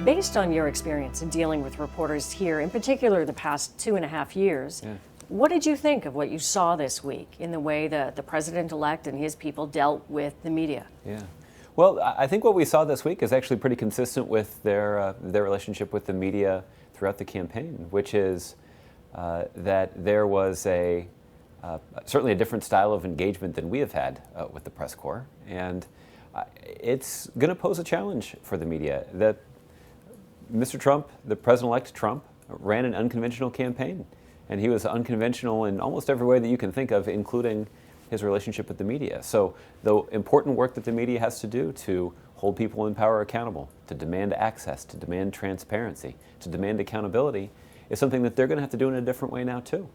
Based on your experience in dealing with reporters here, in particular the past 2.5 years, what did you think of what you saw this week in the way that the president-elect and his people dealt with the media? Yeah. Well, I think what we saw this week is actually pretty consistent with their relationship with the media throughout the campaign, which is that there was certainly a different style of engagement than we have had with the press corps, and it's going to pose a challenge for the media. That Mr. Trump, the President-elect Trump, ran an unconventional campaign, and he was unconventional in almost every way that you can think of, including his relationship with the media. So the important work that the media has to do to hold people in power accountable, to demand access, to demand transparency, to demand accountability, is something that they're going to have to do in a different way now too.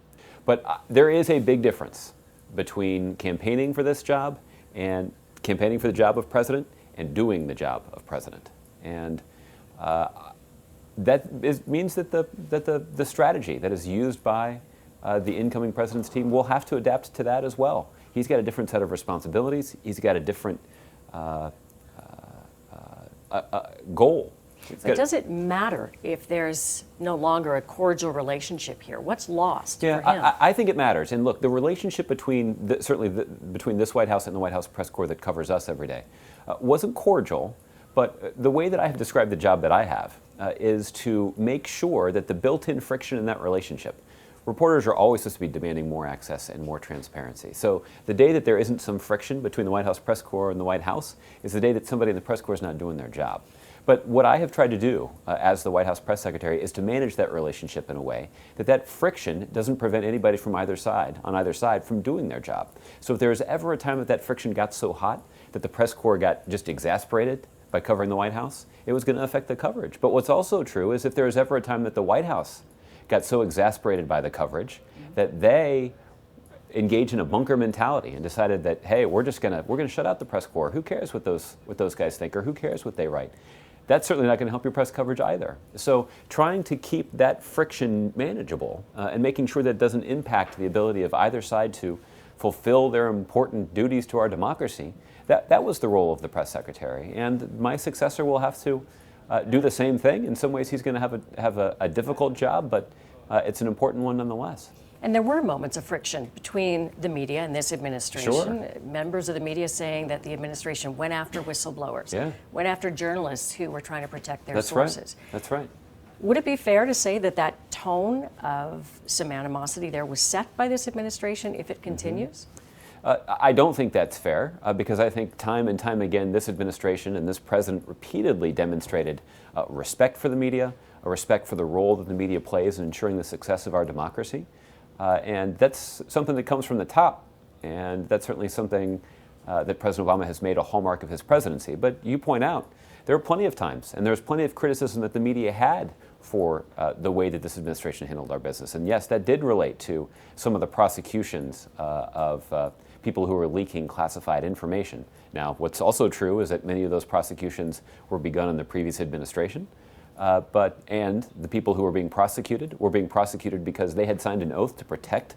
But there is a big difference between campaigning for this job and campaigning for the job of president and doing the job of president. And means that the strategy that is used by the incoming president's team will have to adapt to that as well. He's got a different set of responsibilities. He's got a different goal. But does it matter if there's no longer a cordial relationship here? What's lost for him? I think it matters. And look, the relationship between between this White House and the White House press corps that covers us every day wasn't cordial. But the way that I have described the job that I have is to make sure that the built-in friction in that relationship. Reporters are always supposed to be demanding more access and more transparency. So the day that there isn't some friction between the White House press corps and the White House is the day that somebody in the press corps is not doing their job. But what I have tried to do as the White House press secretary is to manage that relationship in a way that friction doesn't prevent anybody from on either side from doing their job. So if there was ever a time that friction got so hot that the press corps got just exasperated by covering the White House, it was going to affect the coverage. But what's also true is if there was ever a time that the White House got so exasperated by the coverage that they engaged in a bunker mentality and decided that, hey, we're gonna shut out the press corps. Who cares what those guys think, or who cares what they write? That's certainly not going to help your press coverage either. So trying to keep that friction manageable and making sure that it doesn't impact the ability of either side to fulfill their important duties to our democracy, that was the role of the press secretary. And my successor will have to do the same thing. In some ways, he's going to have a difficult job, but it's an important one nonetheless. And there were moments of friction between the media and this administration. Sure. Members of the media saying that the administration went after whistleblowers, went after journalists who were trying to protect their sources. That's right. Would it be fair to say that tone of some animosity there was set by this administration if it continues? I don't think that's fair because I think time and time again this administration and this president repeatedly demonstrated respect for the media, a respect for the role that the media plays in ensuring the success of our democracy. And that's something that comes from the top, and that's certainly something that President Obama has made a hallmark of his presidency. But you point out there are plenty of times, and there's plenty of criticism that the media had for the way that this administration handled our business. And yes, that did relate to some of the prosecutions of people who were leaking classified information. Now, what's also true is that many of those prosecutions were begun in the previous administration. And the people who were being prosecuted because they had signed an oath to protect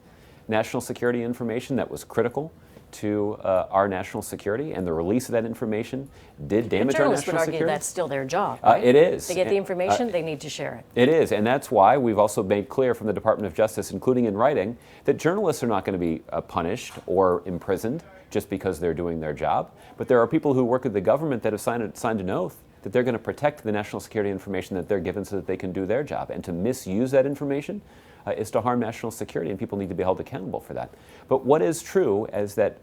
national security information that was critical to our national security, and the release of that information did damage our national security. Journalists would argue that's still their job, right? It is. They get the information, they need to share it. It is, and that's why we've also made clear from the Department of Justice, including in writing, that journalists are not going to be punished or imprisoned just because they're doing their job. But there are people who work with the government that have signed an oath that they're going to protect the national security information that they're given so that they can do their job. And to misuse that information is to harm national security, and people need to be held accountable for that. But what is true is that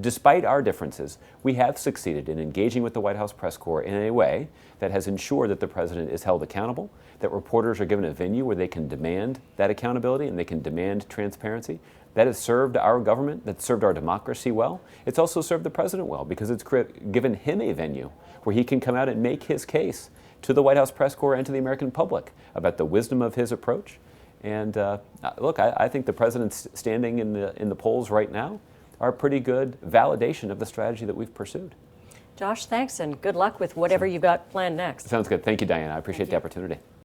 despite our differences, we have succeeded in engaging with the White House press corps in a way that has ensured that the president is held accountable, that reporters are given a venue where they can demand that accountability and they can demand transparency. That has served our government, that's served our democracy well. It's also served the president well because it's given him a venue where he can come out and make his case to the White House press corps and to the American public about the wisdom of his approach. And look, I think the president's standing in the polls right now are a pretty good validation of the strategy that we've pursued. Josh, thanks, and good luck with whatever you've got planned next. Sounds good. Thank you, Diana. I appreciate the opportunity.